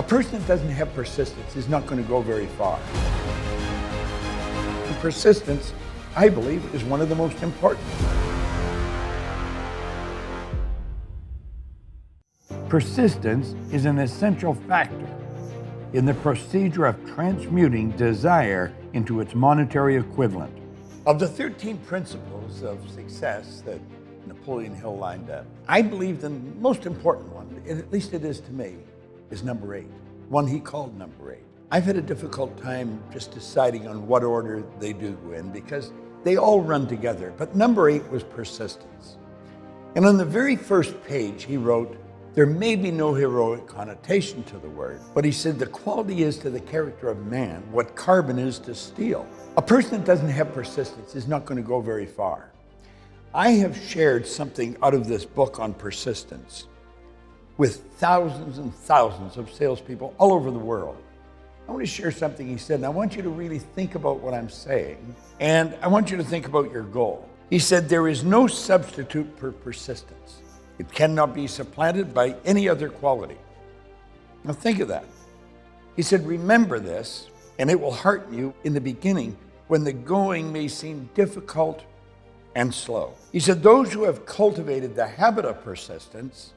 person that doesn't have persistence is not going to go very far. And persistence, I believe, is one of the most important. Persistence is an essential factor in the procedure of transmuting desire into its monetary equivalent. Of the 13 principles of success that Napoleon Hill lined up, I believe the most important one, and at least it is to me, is number 8, one he called number 8. I've had a difficult time just deciding on what order they do go in because they all run together, but number 8 was persistence. And on the very first page he wrote, there may be no heroic connotation to the word, but he said the quality is to the character of man what carbon is to steel. A person that doesn't have persistence is not going to go very far. I have shared something out of this book on persistence with thousands and thousands of salespeople all over the world. I want to share something he said, and I want you to really think about what I'm saying, and I want you to think about your goal. He said, there is no substitute for persistence. It cannot be supplanted by any other quality. Now think of that. He said, remember this, and it will hearten you in the beginning when the going may seem difficult and slow. He said, those who have cultivated the habit of persistence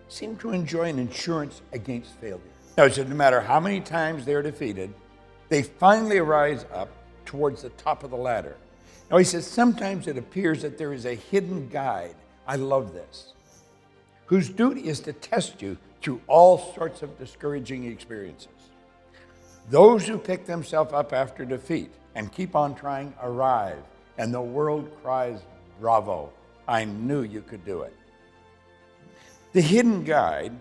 seem to enjoy an insurance against failure. Now, he said, no matter how many times they're defeated, they finally rise up towards the top of the ladder. Now, he says, sometimes it appears that there is a hidden guide. I love this. Whose duty is to test you through all sorts of discouraging experiences. Those who pick themselves up after defeat and keep on trying arrive, and the world cries, bravo, I knew you could do it. The hidden guide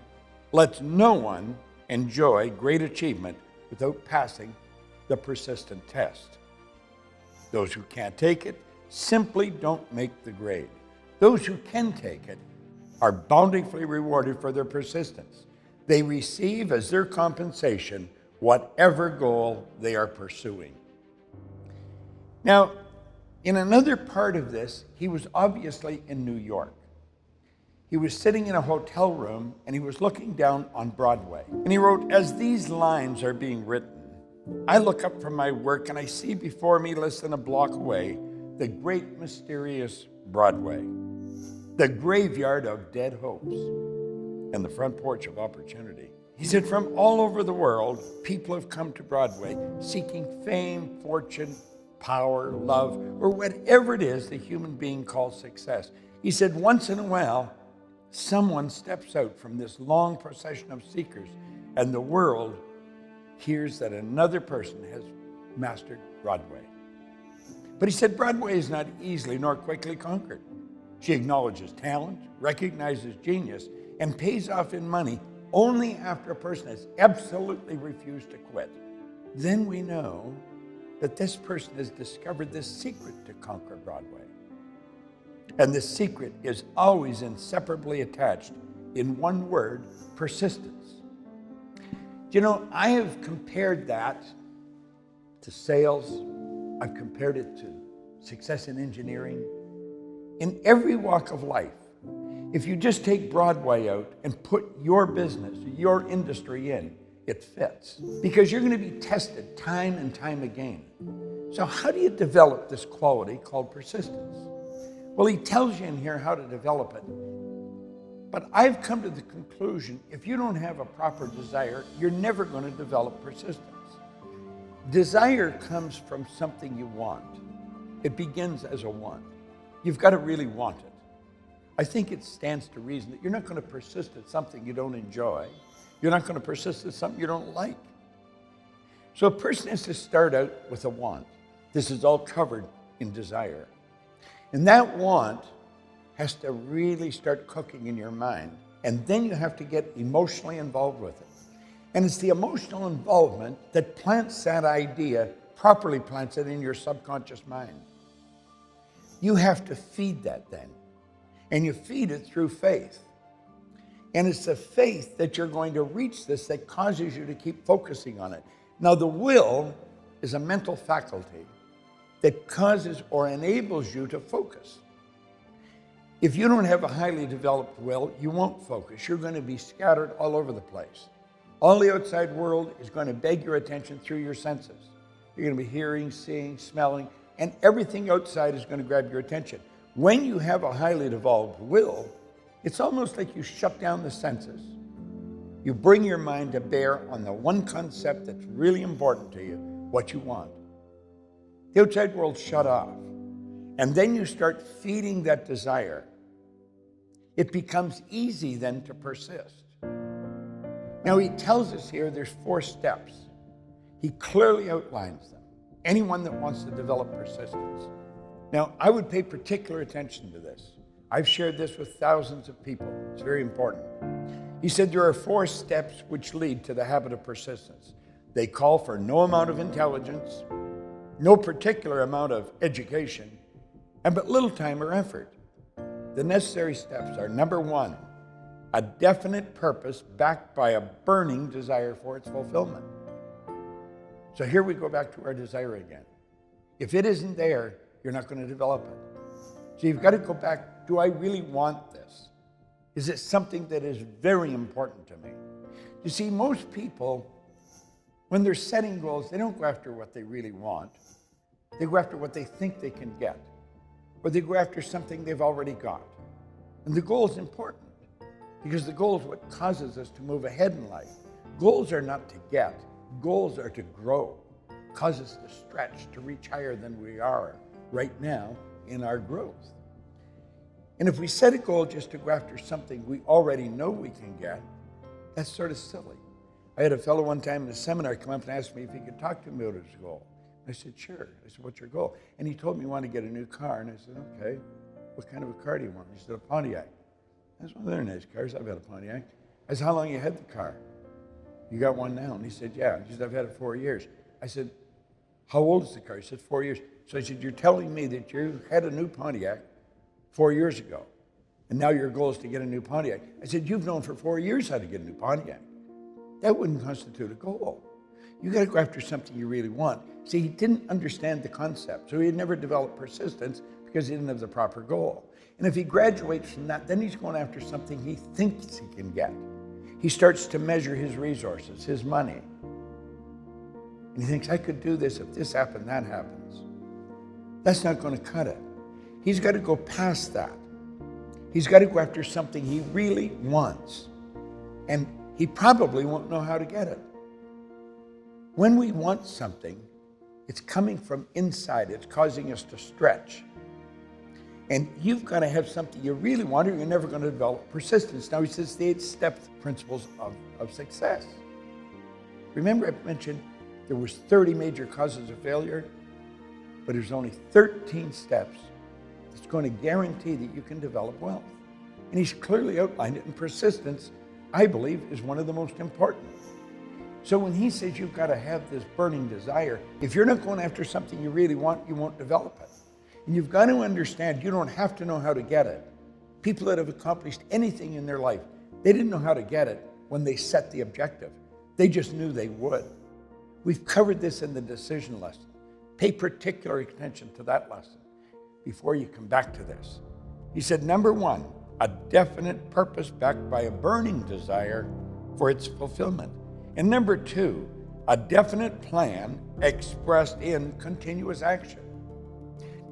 lets no one enjoy great achievement without passing the persistent test. Those who can't take it simply don't make the grade. Those who can take it are bountifully rewarded for their persistence. They receive as their compensation whatever goal they are pursuing. Now, in another part of this, he was obviously in New York. He was sitting in a hotel room and he was looking down on Broadway. And he wrote, as these lines are being written, I look up from my work and I see before me, less than a block away, the great mysterious Broadway, the graveyard of dead hopes and the front porch of opportunity. He said, from all over the world, people have come to Broadway seeking fame, fortune, power, love, or whatever it is the human being calls success. He said, once in a while, someone steps out from this long procession of seekers and the world hears that another person has mastered Broadway. But he said, Broadway is not easily nor quickly conquered. She acknowledges talent, recognizes genius, and pays off in money only after a person has absolutely refused to quit. Then we know that this person has discovered the secret to conquer Broadway. And the secret is always inseparably attached in one word, persistence. You know, I have compared that to sales. I've compared it to success in engineering. In every walk of life, if you just take Broadway out and put your business, your industry in, it fits. Because you're going to be tested time and time again. So how do you develop this quality called persistence? Well, he tells you in here how to develop it. But I've come to the conclusion, if you don't have a proper desire, you're never going to develop persistence. Desire comes from something you want. It begins as a want. You've got to really want it. I think it stands to reason that you're not going to persist at something you don't enjoy. You're not going to persist at something you don't like. So a person has to start out with a want. This is all covered in desire. And that want has to really start cooking in your mind. And then you have to get emotionally involved with it. And it's the emotional involvement that plants that idea, properly plants it in your subconscious mind. You have to feed that then. And you feed it through faith. And it's the faith that you're going to reach this that causes you to keep focusing on it. Now, the will is a mental faculty that causes or enables you to focus. If you don't have a highly developed will, you won't focus. You're going to be scattered all over the place. All the outside world is going to beg your attention through your senses. You're going to be hearing, seeing, smelling, and everything outside is going to grab your attention. When you have a highly developed will, it's almost like you shut down the senses. You bring your mind to bear on the one concept that's really important to you, what you want. The outside world shut off. And then you start feeding that desire. It becomes easy then to persist. Now he tells us here there's 4 steps. He clearly outlines them. Anyone that wants to develop persistence. Now I would pay particular attention to this. I've shared this with thousands of people. It's very important. He said there are 4 steps which lead to the habit of persistence. They call for no amount of intelligence, no particular amount of education, and but little time or effort. The necessary steps are: number 1, a definite purpose backed by a burning desire for its fulfillment. So here we go back to our desire again. If it isn't there, you're not going to develop it. So you've got to go back, do I really want this? Is it something that is very important to me? You see, most people, when they're setting goals, they don't go after what they really want. They go after what they think they can get. Or they go after something they've already got. And the goal is important because the goal is what causes us to move ahead in life. Goals are not to get. Goals are to grow, cause us to stretch, to reach higher than we are right now in our growth. And if we set a goal just to go after something we already know we can get, that's sort of silly. I had a fellow one time in a seminar come up and ask me if he could talk to me about his goal. I said, sure. I said, what's your goal? And he told me he wanted to get a new car. And I said, okay, what kind of a car do you want? He said, a Pontiac. I said, well, they're nice cars. I've had a Pontiac. I said, how long you had the car? You got one now? And he said, yeah. He said, I've had it 4 years. I said, how old is the car? He said, 4 years. So I said, you're telling me that you had a new Pontiac 4 years ago, and now your goal is to get a new Pontiac. I said, you've known for 4 years how to get a new Pontiac. That wouldn't constitute a goal. You got to go after something you really want. See, he didn't understand the concept, so he had never developed persistence because he didn't have the proper goal. And if he graduates from that, then he's going after something he thinks he can get. He starts to measure his resources, his money. And he thinks, I could do this if this happened, that happens. That's not going to cut it. He's got to go past that. He's got to go after something he really wants. And he probably won't know how to get it. When we want something, it's coming from inside. It's causing us to stretch. And you've got to have something you really want, or you're never going to develop persistence. Now, he says the 8 steps principles of success. Remember I mentioned there was 30 major causes of failure, but there's only 13 steps that's going to guarantee that you can develop wealth. And he's clearly outlined it, and persistence, I believe, is one of the most important. So when he says you've got to have this burning desire, if you're not going after something you really want, you won't develop it. And you've got to understand, you don't have to know how to get it. People that have accomplished anything in their life, they didn't know how to get it when they set the objective. They just knew they would. We've covered this in the decision lesson. Pay particular attention to that lesson before you come back to this. He said, number 1, a definite purpose backed by a burning desire for its fulfillment. And number 2, a definite plan expressed in continuous action.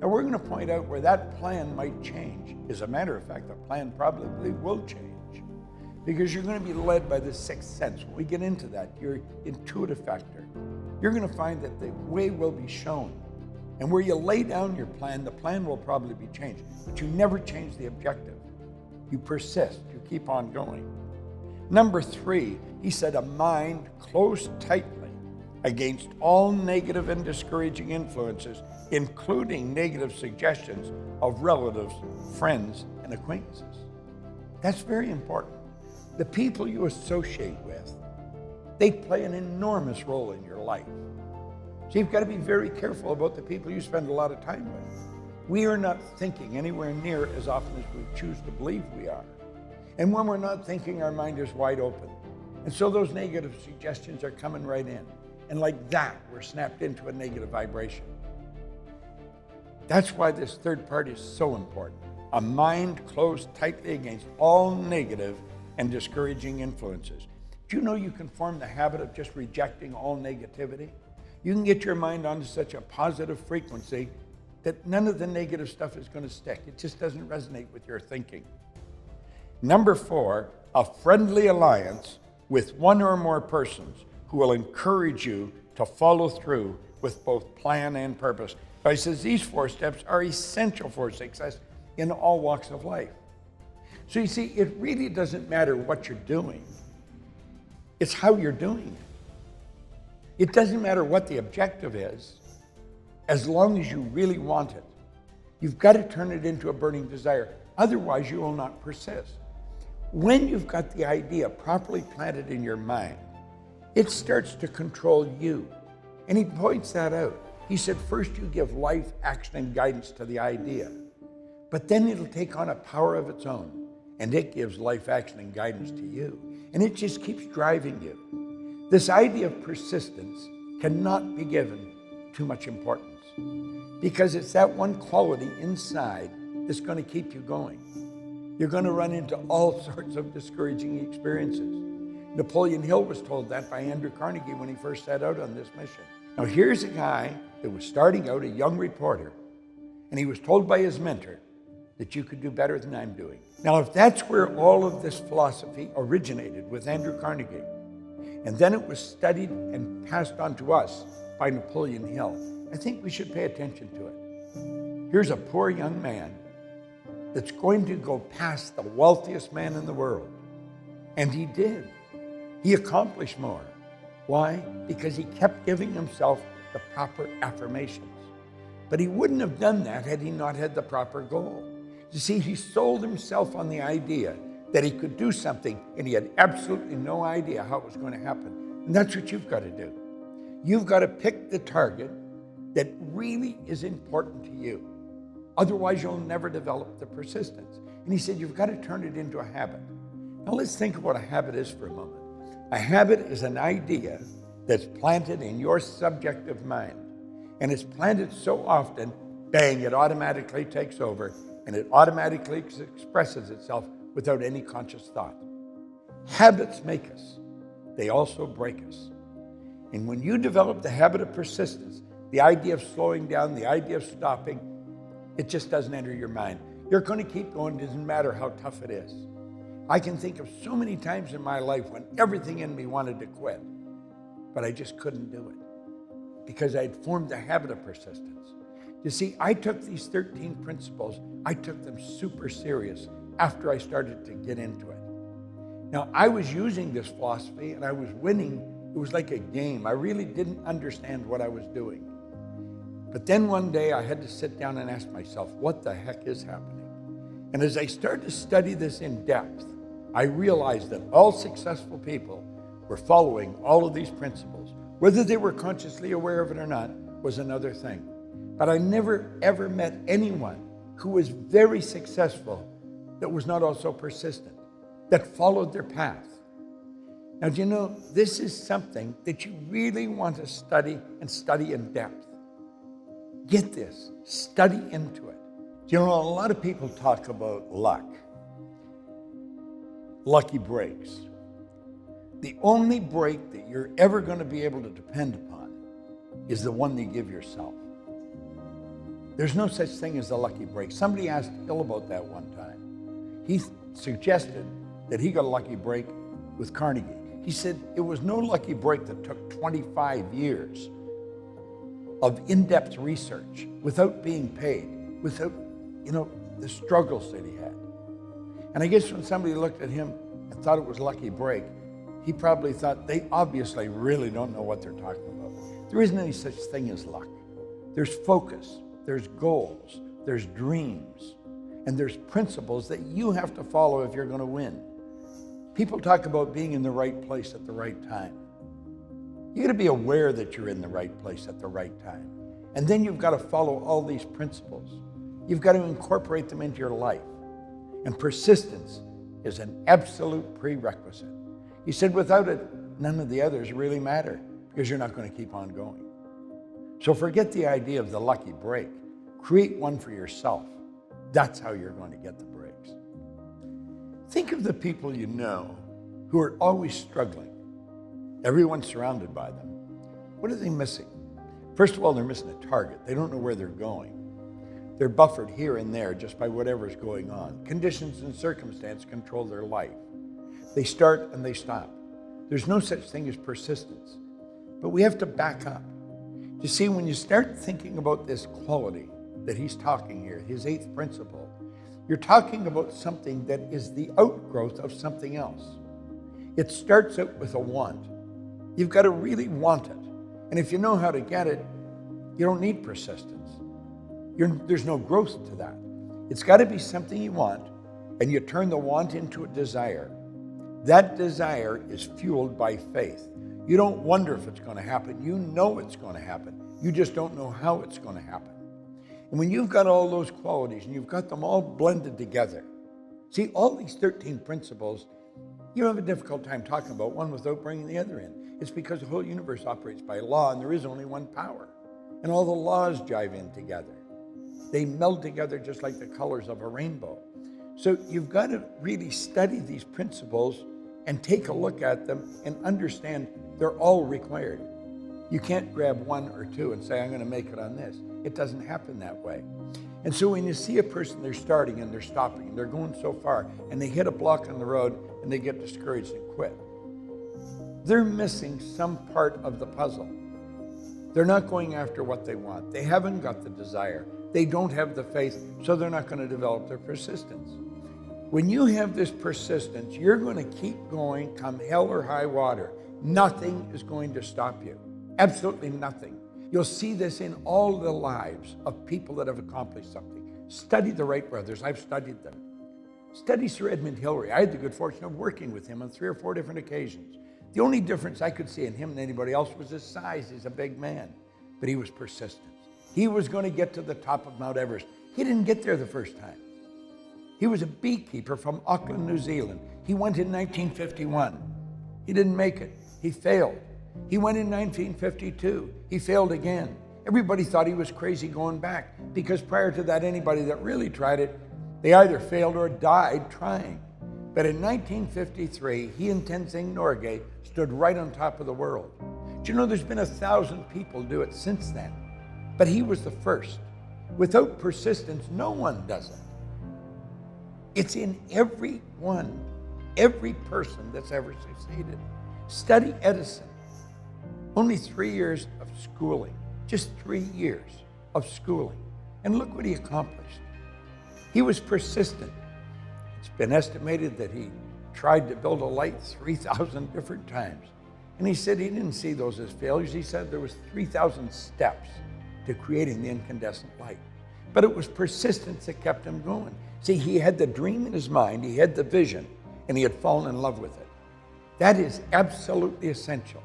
Now we're going to point out where that plan might change. As a matter of fact, the plan probably will change because you're going to be led by the 6th sense. When we get into that, your intuitive factor, you're going to find that the way will be shown. And where you lay down your plan, the plan will probably be changed. But you never change the objective. You persist. You keep on going. Number 3, he said, a mind closed tightly against all negative and discouraging influences, including negative suggestions of relatives, friends, and acquaintances. That's very important. The people you associate with, they play an enormous role in your life. So you've got to be very careful about the people you spend a lot of time with. We are not thinking anywhere near as often as we choose to believe we are. And when we're not thinking, our mind is wide open. And so those negative suggestions are coming right in. And like that, we're snapped into a negative vibration. That's why this 3rd part is so important. A mind closed tightly against all negative and discouraging influences. Do you know you can form the habit of just rejecting all negativity? You can get your mind onto such a positive frequency that none of the negative stuff is going to stick. It just doesn't resonate with your thinking. Number 4, a friendly alliance with one or more persons who will encourage you to follow through with both plan and purpose. So he says these 4 steps are essential for success in all walks of life. So you see, it really doesn't matter what you're doing. It's how you're doing it. It doesn't matter what the objective is, as long as you really want it. You've got to turn it into a burning desire. Otherwise, you will not persist. When you've got the idea properly planted in your mind, it starts to control you. And he points that out. He said, first you give life, action, and guidance to the idea. But then it'll take on a power of its own. And it gives life, action, and guidance to you. And it just keeps driving you. This idea of persistence cannot be given too much importance, because it's that one quality inside that's going to keep you going. You're going to run into all sorts of discouraging experiences. Napoleon Hill was told that by Andrew Carnegie when he first set out on this mission. Now here's a guy that was starting out, a young reporter, and he was told by his mentor that you could do better than I'm doing. Now, if that's where all of this philosophy originated with Andrew Carnegie, and then it was studied and passed on to us by Napoleon Hill, I think we should pay attention to it. Here's a poor young man that's going to go past the wealthiest man in the world. And he did. He accomplished more. Why? Because he kept giving himself the proper affirmations. But he wouldn't have done that had he not had the proper goal. You see, he sold himself on the idea that he could do something, and he had absolutely no idea how it was going to happen. And that's what you've got to do. You've got to pick the target that really is important to you. Otherwise, you'll never develop the persistence. And he said, you've got to turn it into a habit. Now, let's think of what a habit is for a moment. A habit is an idea that's planted in your subjective mind. And it's planted so often, bang, it automatically takes over, and it automatically expresses itself without any conscious thought. Habits make us. They also break us. And when you develop the habit of persistence, the idea of slowing down, the idea of stopping, it just doesn't enter your mind. You're going to keep going, doesn't matter how tough it is. I can think of so many times in my life when everything in me wanted to quit, but I just couldn't do it because I'd formed the habit of persistence. You see, I took these 13 principles, I took them super serious after I started to get into it. Now, I was using this philosophy and I was winning. It was like a game. I really didn't understand what I was doing. But then one day I had to sit down and ask myself, what the heck is happening? And as I started to study this in depth, I realized that all successful people were following all of these principles. Whether they were consciously aware of it or not was another thing. But I never, ever met anyone who was very successful that was not also persistent, that followed their path. Now, do you know, this is something that you really want to study and study in depth. Get this, study into it. You know, a lot of people talk about luck, lucky breaks. The only break that you're ever going to be able to depend upon is the one that you give yourself. There's no such thing as a lucky break. Somebody asked Hill about that one time. He suggested that he got a lucky break with Carnegie. He said it was no lucky break that took 25 years of in-depth research without being paid, without, the struggles that he had. And I guess when somebody looked at him and thought it was a lucky break, he probably thought they obviously really don't know what they're talking about. There isn't any such thing as luck. There's focus, there's goals, there's dreams, and there's principles that you have to follow if you're going to win. People talk about being in the right place at the right time. You got to be aware that you're in the right place at the right time. And then you've got to follow all these principles. You've got to incorporate them into your life. And persistence is an absolute prerequisite. He said without it, none of the others really matter because you're not going to keep on going. So forget the idea of the lucky break. Create one for yourself. That's how you're going to get the breaks. Think of the people you know who are always struggling. Everyone's surrounded by them. What are they missing? First of all, they're missing a target. They don't know where they're going. They're buffered here and there just by whatever's going on. Conditions and circumstance control their life. They start and they stop. There's no such thing as persistence. But we have to back up. You see, when you start thinking about this quality that he's talking here, his 8th principle, you're talking about something that is the outgrowth of something else. It starts out with a want. You've got to really want it. And if you know how to get it, you don't need persistence. There's no growth to that. It's got to be something you want, and you turn the want into a desire. That desire is fueled by faith. You don't wonder if it's going to happen. You know it's going to happen. You just don't know how it's going to happen. And when you've got all those qualities and you've got them all blended together, see, all these 13 principles, you have a difficult time talking about one without bringing the other in. It's because the whole universe operates by law, and there is only one power. And all the laws jive in together. They meld together just like the colors of a rainbow. So you've got to really study these principles and take a look at them and understand they're all required. You can't grab one or two and say, I'm going to make it on this. It doesn't happen that way. And so when you see a person, they're starting and they're stopping and they're going so far and they hit a block on the road and they get discouraged and quit, they're missing some part of the puzzle. They're not going after what they want. They haven't got the desire. They don't have the faith, so they're not going to develop their persistence. When you have this persistence, you're going to keep going come hell or high water. Nothing is going to stop you. Absolutely nothing. You'll see this in all the lives of people that have accomplished something. Study the Wright brothers. I've studied them. Study Sir Edmund Hillary. I had the good fortune of working with him on 3 or 4 different occasions. The only difference I could see in him than anybody else was his size. He's a big man, but he was persistent. He was going to get to the top of Mount Everest. He didn't get there the first time. He was a beekeeper from Auckland, New Zealand. He went in 1951. He didn't make it. He failed. He went in 1952. He failed again. Everybody thought he was crazy going back because prior to that, anybody that really tried it, they either failed or died trying. But in 1953, he and Tenzing Norgay stood right on top of the world. Do you know there's been 1,000 people do it since then? But he was the first. Without persistence, no one does it. It's in everyone, every person that's ever succeeded. Study Edison. Only 3 years of schooling, just 3 years of schooling. And look what he accomplished. He was persistent. It's been estimated that he tried to build a light 3,000 different times. And he said he didn't see those as failures. He said there was 3,000 steps to creating the incandescent light. But it was persistence that kept him going. See, he had the dream in his mind, he had the vision, and he had fallen in love with it. That is absolutely essential.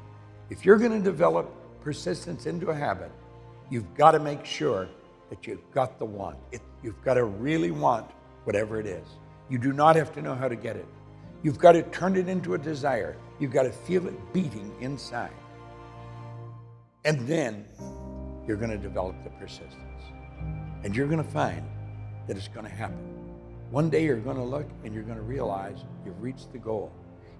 If you're going to develop persistence into a habit, you've got to make sure that you've got the want. You've got to really want whatever it is. You do not have to know how to get it. You've got to turn it into a desire. You've got to feel it beating inside. And then you're going to develop the persistence. And you're going to find that it's going to happen. One day you're going to look and you're going to realize you've reached the goal.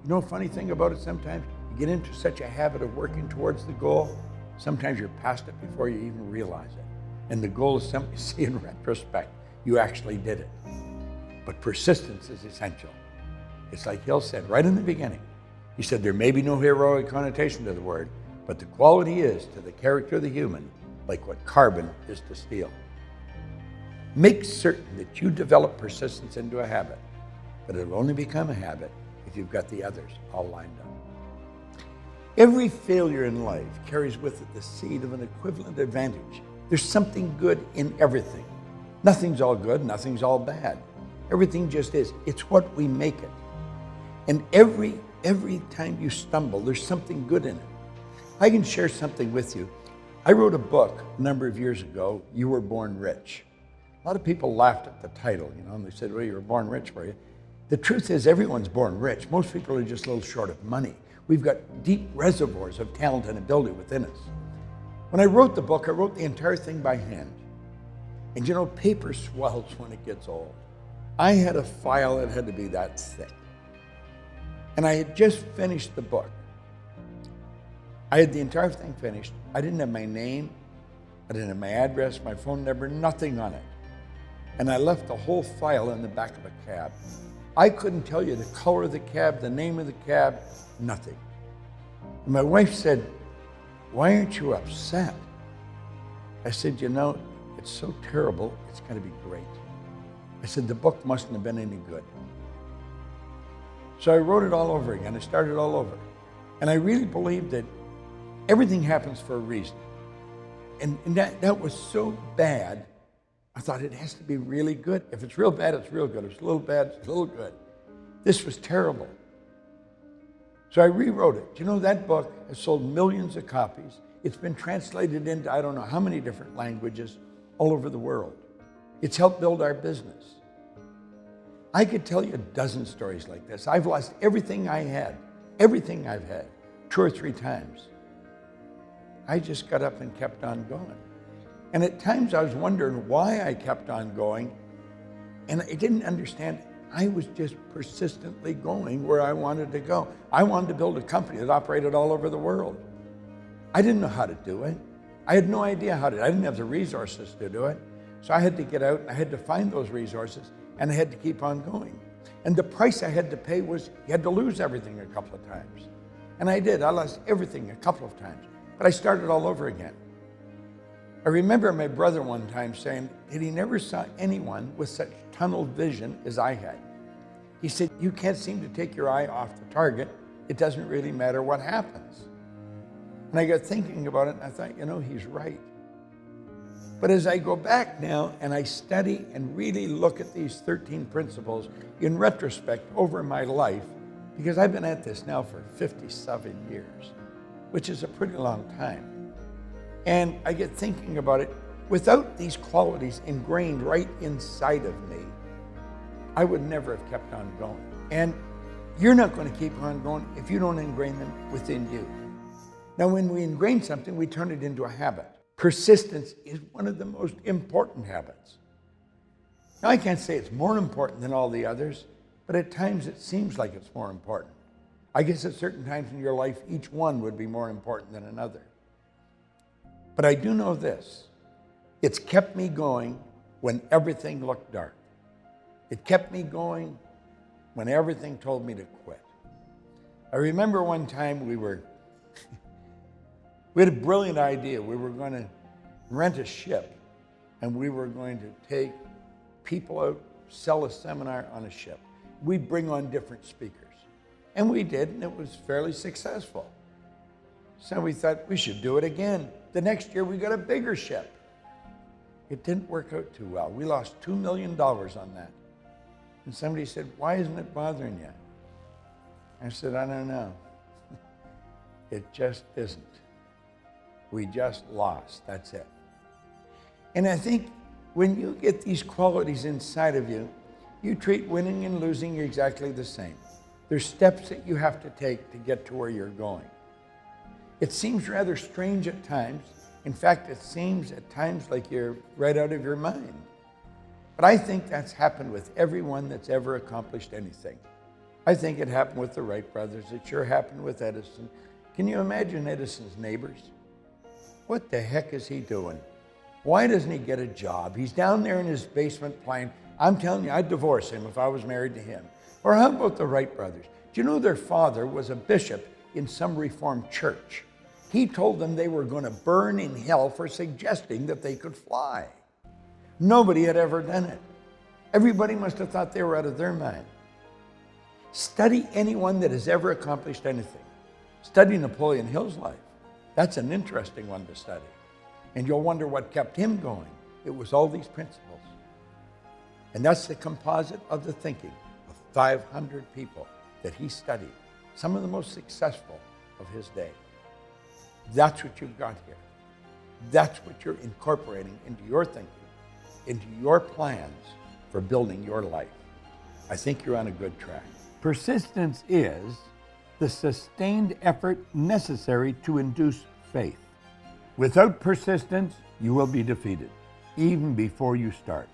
You know, a funny thing about it, sometimes you get into such a habit of working towards the goal, sometimes you're past it before you even realize it. And the goal is something you see in retrospect. You actually did it. But persistence is essential. It's like Hill said right in the beginning. He said there may be no heroic connotation to the word, but the quality is to the character of the human like what carbon is to steel. Make certain that you develop persistence into a habit, but it'll only become a habit if you've got the others all lined up. Every failure in life carries with it the seed of an equivalent advantage. There's something good in everything. Nothing's all good, nothing's all bad. Everything just is. It's what we make it. And every time you stumble, there's something good in it. I can share something with you. I wrote a book a number of years ago, You Were Born Rich. A lot of people laughed at the title, and they said, well, you were born rich, were you? The truth is everyone's born rich. Most people are just a little short of money. We've got deep reservoirs of talent and ability within us. When I wrote the book, I wrote the entire thing by hand. And paper swells when it gets old. I had a file that had to be that thick. And I had just finished the book. I had the entire thing finished. I didn't have my name, I didn't have my address, my phone number, nothing on it. And I left the whole file in the back of a cab. I couldn't tell you the color of the cab, the name of the cab, nothing. And my wife said, "Why aren't you upset?" I said, "You know, it's so terrible, it's gonna be great." I said, "The book mustn't have been any good." So I wrote it all over again. I started all over. And I really believed that everything happens for a reason. And that was so bad, I thought it has to be really good. If it's real bad, it's real good. If it's a little bad, it's a little good. This was terrible. So I rewrote it. You know, that book has sold millions of copies. It's been translated into I don't know how many different languages all over the world. It's helped build our business. I could tell you a dozen stories like this. I've lost everything I had, everything I've had, 2 or 3 times. I just got up and kept on going. And at times I was wondering why I kept on going, and I didn't understand. I was just persistently going where I wanted to go. I wanted to build a company that operated all over the world. I didn't know how to do it. I had no idea how to. I didn't have the resources to do it. So I had to get out and I had to find those resources and I had to keep on going. And the price I had to pay was you had to lose everything a couple of times. And I did. I lost everything a couple of times. But I started all over again. I remember my brother one time saying that he never saw anyone with such tunnel vision as I had. He said, "You can't seem to take your eye off the target. It doesn't really matter what happens." And I got thinking about it and I thought, you know, he's right. But as I go back now and I study and really look at these 13 principles in retrospect over my life, because I've been at this now for 57 years, which is a pretty long time. And I get thinking about it, without these qualities ingrained right inside of me, I would never have kept on going. And you're not going to keep on going if you don't ingrain them within you. Now, when we ingrain something, we turn it into a habit. Persistence is one of the most important habits. Now, I can't say it's more important than all the others, but at times it seems like it's more important. I guess at certain times in your life, each one would be more important than another. But I do know this. It's kept me going when everything looked dark. It kept me going when everything told me to quit. I remember one time we had a brilliant idea. We were going to rent a ship and we were going to take people out, sell a seminar on a ship. We'd bring on different speakers. And we did, and it was fairly successful. So we thought we should do it again. The next year we got a bigger ship. It didn't work out too well. We lost $2 million on that. And somebody said, "Why isn't it bothering you?" I said, "I don't know. It just isn't. We just lost, that's it." And I think when you get these qualities inside of you, you treat winning and losing exactly the same. There's steps that you have to take to get to where you're going. It seems rather strange at times. In fact, it seems at times like you're right out of your mind. But I think that's happened with everyone that's ever accomplished anything. I think it happened with the Wright brothers. It sure happened with Edison. Can you imagine Edison's neighbors? What the heck is he doing? Why doesn't he get a job? He's down there in his basement playing. I'm telling you, I'd divorce him if I was married to him. Or how about the Wright brothers? Do you know their father was a bishop in some Reformed church? He told them they were going to burn in hell for suggesting that they could fly. Nobody had ever done it. Everybody must have thought they were out of their mind. Study anyone that has ever accomplished anything. Study Napoleon Hill's life. That's an interesting one to study. And you'll wonder what kept him going. It was all these principles. And that's the composite of the thinking of 500 people that he studied, some of the most successful of his day. That's what you've got here. That's what you're incorporating into your thinking, into your plans for building your life. I think you're on a good track. Persistence is the sustained effort necessary to induce faith. Without persistence, you will be defeated, even before you start.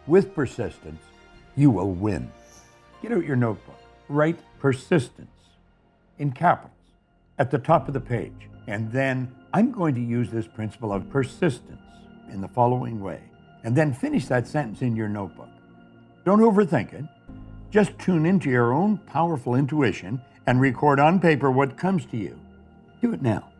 With persistence, you will win. Get out your notebook. Write persistence in capitals at the top of the page. And then I'm going to use this principle of persistence in the following way. And then finish that sentence in your notebook. Don't overthink it. Just tune into your own powerful intuition and record on paper what comes to you. Do it now.